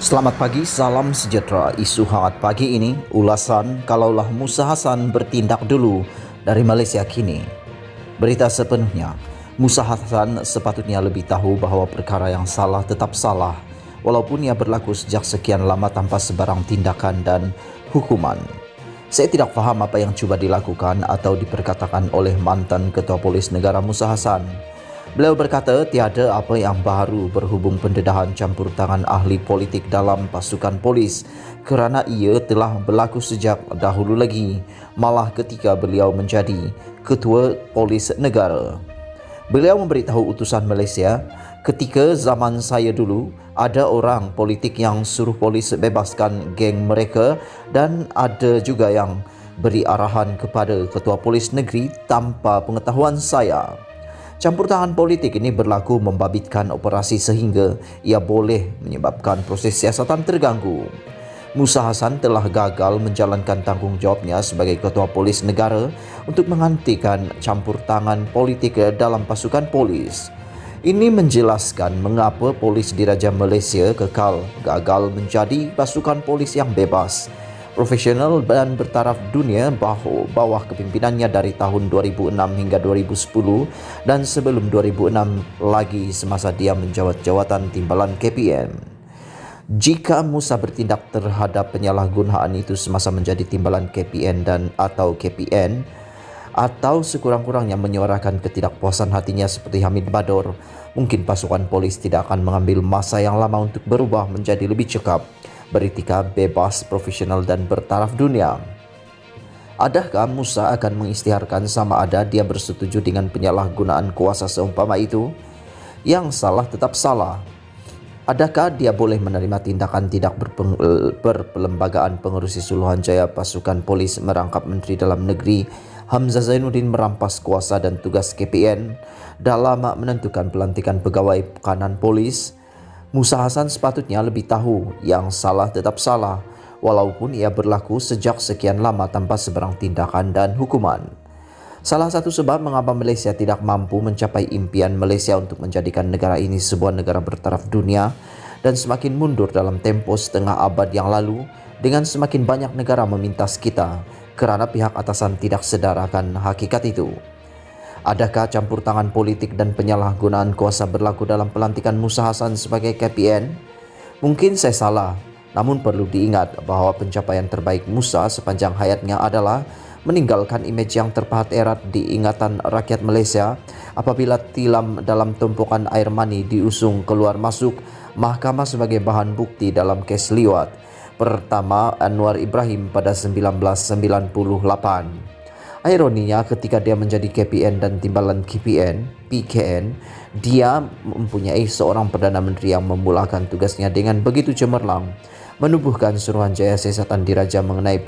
Selamat pagi, salam sejahtera. Isu hangat pagi ini, ulasan kalaulah Musa Hasan bertindak dulu dari Malaysia kini. Berita sepenuhnya, Musa Hasan sepatutnya lebih tahu bahawa perkara yang salah tetap salah, walaupun ia berlaku sejak sekian lama tanpa sebarang tindakan dan hukuman. Saya tidak faham apa yang cuba dilakukan atau diperkatakan oleh mantan Ketua Polis Negara Musa Hasan. Beliau berkata tiada apa yang baru berhubung pendedahan campur tangan ahli politik dalam pasukan polis kerana ia telah berlaku sejak dahulu lagi, malah ketika beliau menjadi Ketua Polis Negara. Beliau memberitahu utusan Malaysia, ketika zaman saya dulu ada orang politik yang suruh polis bebaskan geng mereka dan ada juga yang beri arahan kepada Ketua Polis Negeri tanpa pengetahuan saya. Campur tangan politik ini berlaku membabitkan operasi sehingga ia boleh menyebabkan proses siasatan terganggu. Musa Hasan telah gagal menjalankan tanggungjawabnya sebagai Ketua Polis Negara untuk menghentikan campur tangan politik dalam pasukan polis. Ini menjelaskan mengapa polis Diraja Malaysia kekal gagal menjadi pasukan polis yang bebas, profesional dan bertaraf dunia bawah kepimpinannya dari tahun 2006 hingga 2010 dan sebelum 2006 lagi semasa dia menjawat jawatan timbalan KPN. Jika Musa bertindak terhadap penyalahgunaan itu semasa menjadi timbalan KPN dan atau KPN atau sekurang-kurangnya menyuarakan ketidakpuasan hatinya seperti Hamid Bador, mungkin pasukan polis tidak akan mengambil masa yang lama untuk berubah menjadi lebih cekap, beritikad, bebas, profesional dan bertaraf dunia. Adakah Musa akan mengisytiharkan sama ada dia bersetuju dengan penyalahgunaan kuasa seumpama itu? Yang salah tetap salah. Adakah dia boleh menerima tindakan tidak berperlembagaan pengerusi Suruhanjaya Pasukan Polis merangkap Menteri Dalam Negeri Hamzah Zainuddin merampas kuasa dan tugas KPN dalam menentukan pelantikan pegawai kanan polis? Musa Hasan sepatutnya lebih tahu yang salah tetap salah, walaupun ia berlaku sejak sekian lama tanpa sebarang tindakan dan hukuman. Salah satu sebab mengapa Malaysia tidak mampu mencapai impian Malaysia untuk menjadikan negara ini sebuah negara bertaraf dunia dan semakin mundur dalam tempoh setengah abad yang lalu dengan semakin banyak negara memintas kita kerana pihak atasan tidak sedar akan hakikat itu. Adakah campur tangan politik dan penyalahgunaan kuasa berlaku dalam pelantikan Musa Hasan sebagai KPN? Mungkin saya salah, namun perlu diingat bahawa pencapaian terbaik Musa sepanjang hayatnya adalah meninggalkan imej yang terpahat erat di ingatan rakyat Malaysia apabila tilam dalam tumpukan air mani diusung keluar masuk mahkamah sebagai bahan bukti dalam kes liwat pertama Anwar Ibrahim pada 1998. Ironinya ketika dia menjadi KPN dan timbalan KPN, PKN, dia mempunyai seorang Perdana Menteri yang memulakan tugasnya dengan begitu cemerlang, menubuhkan Suruhanjaya Siasatan Diraja mengenai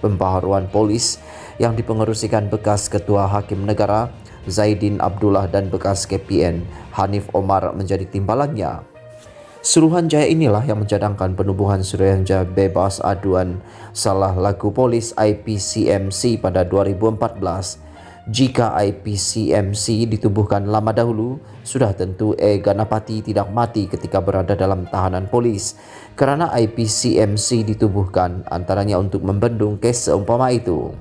pembaharuan polis yang dipengerusikan bekas Ketua Hakim Negara Zaidin Abdullah dan bekas KPN Hanif Omar menjadi timbalannya. Suruhanjaya inilah yang mencadangkan penubuhan Suruhanjaya Bebas Aduan Salah Laku Polis IPCMC pada 2014. Jika IPCMC ditubuhkan lama dahulu, sudah tentu Ganapati tidak mati ketika berada dalam tahanan polis kerana IPCMC ditubuhkan antaranya untuk membendung kes seumpama itu.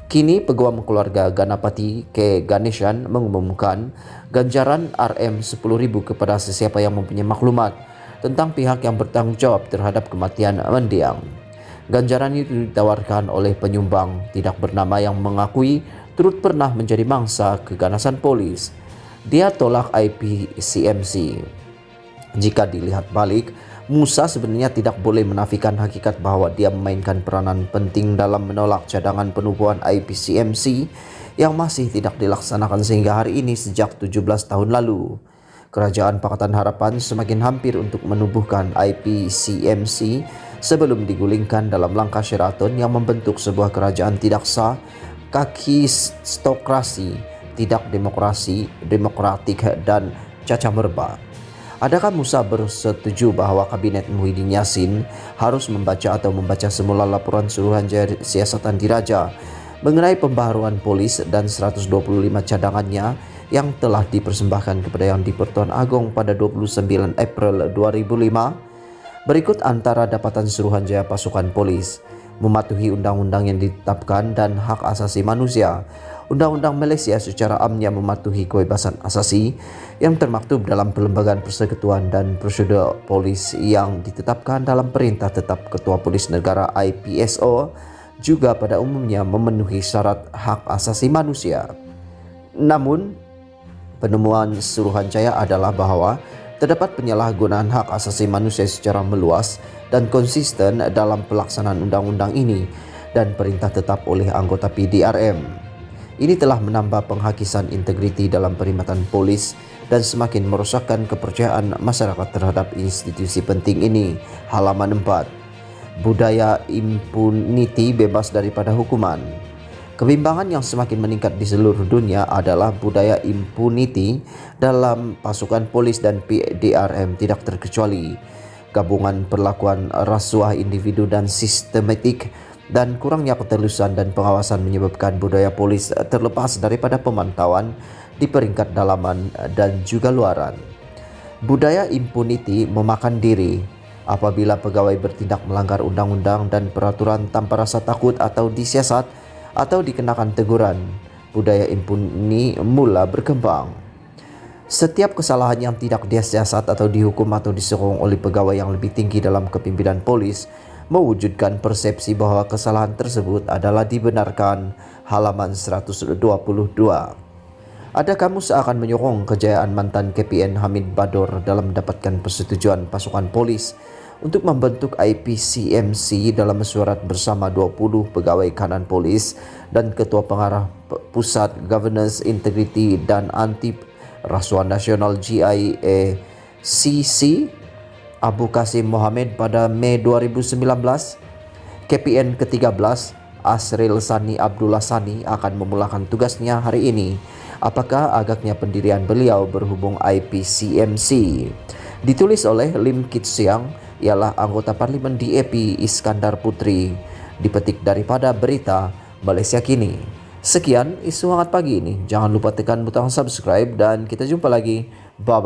Kini Peguam Keluarga Ganapati K. Ganeshan mengumumkan ganjaran RM10,000 kepada sesiapa yang mempunyai maklumat tentang pihak yang bertanggungjawab terhadap kematian mendiang. Ganjaran itu ditawarkan oleh penyumbang tidak bernama yang mengakui turut pernah menjadi mangsa keganasan polis. Dia tolak IPCMC. Jika dilihat balik, Musa sebenarnya tidak boleh menafikan hakikat bahawa dia memainkan peranan penting dalam menolak cadangan penubuhan IPCMC yang masih tidak dilaksanakan sehingga hari ini sejak 17 tahun lalu. Kerajaan Pakatan Harapan semakin hampir untuk menubuhkan IPCMC sebelum digulingkan dalam langkah Sheraton yang membentuk sebuah kerajaan tidak sah, kakistokrasi, tidak demokratik dan cacat merba. Adakah Musa bersetuju bahawa Kabinet Muhyiddin Yassin harus membaca semula laporan Suruhanjaya Siasatan Diraja mengenai pembaharuan polis dan 125 cadangannya yang telah dipersembahkan kepada Yang di-Pertuan Agong pada 29 April 2005? Berikut antara dapatan Suruhanjaya Pasukan Polis: mematuhi undang-undang yang ditetapkan dan hak asasi manusia. Undang-undang Malaysia secara amnya mematuhi kebebasan asasi yang termaktub dalam Perlembagaan Persekutuan dan Prosedur Polis yang ditetapkan dalam Perintah Tetap Ketua Polis Negara IPSO juga pada umumnya memenuhi syarat hak asasi manusia. Namun, penemuan Suruhanjaya adalah bahawa terdapat penyalahgunaan hak asasi manusia secara meluas dan konsisten dalam pelaksanaan undang-undang ini dan perintah tetap oleh anggota PDRM. Ini telah menambah penghakisan integriti dalam perkhidmatan polis dan semakin merosakkan kepercayaan masyarakat terhadap institusi penting ini. Halaman 4. Budaya impuniti, bebas daripada hukuman. Kebimbangan yang semakin meningkat di seluruh dunia adalah budaya impuniti dalam pasukan polis dan PDRM tidak terkecuali. Gabungan perlakuan rasuah individu dan sistematik dan kurangnya ketelusan dan pengawasan menyebabkan budaya polis terlepas daripada pemantauan di peringkat dalaman dan juga luaran. Budaya impuniti memakan diri apabila pegawai bertindak melanggar undang-undang dan peraturan tanpa rasa takut atau disiasat atau dikenakan teguran. Budaya impuni mula berkembang. Setiap kesalahan yang tidak disiasat atau dihukum atau disokong oleh pegawai yang lebih tinggi dalam kepimpinan polis mewujudkan persepsi bahwa kesalahan tersebut adalah dibenarkan. Halaman 122. Ada kamu seakan menyokong kejayaan mantan KPN Hamid Bador dalam mendapatkan persetujuan pasukan polis untuk membentuk IPCMC dalam mesyuarat bersama 20 pegawai kanan polis dan Ketua Pengarah Pusat Governance Integrity dan Anti Rasuah Nasional GIACC Abu Qasim Mohammed pada Mei 2019. KPN ke-13 Asril Sani Abdullah Sani akan memulakan tugasnya hari ini. Apakah agaknya pendirian beliau berhubung IPCMC? Ditulis oleh Lim Kit Siang, ialah anggota Parlimen DAP Iskandar Putri. Dipetik daripada Berita Malaysia Kini. Sekian isu hangat pagi ini. Jangan lupa tekan butang subscribe dan kita jumpa lagi. Bye-bye.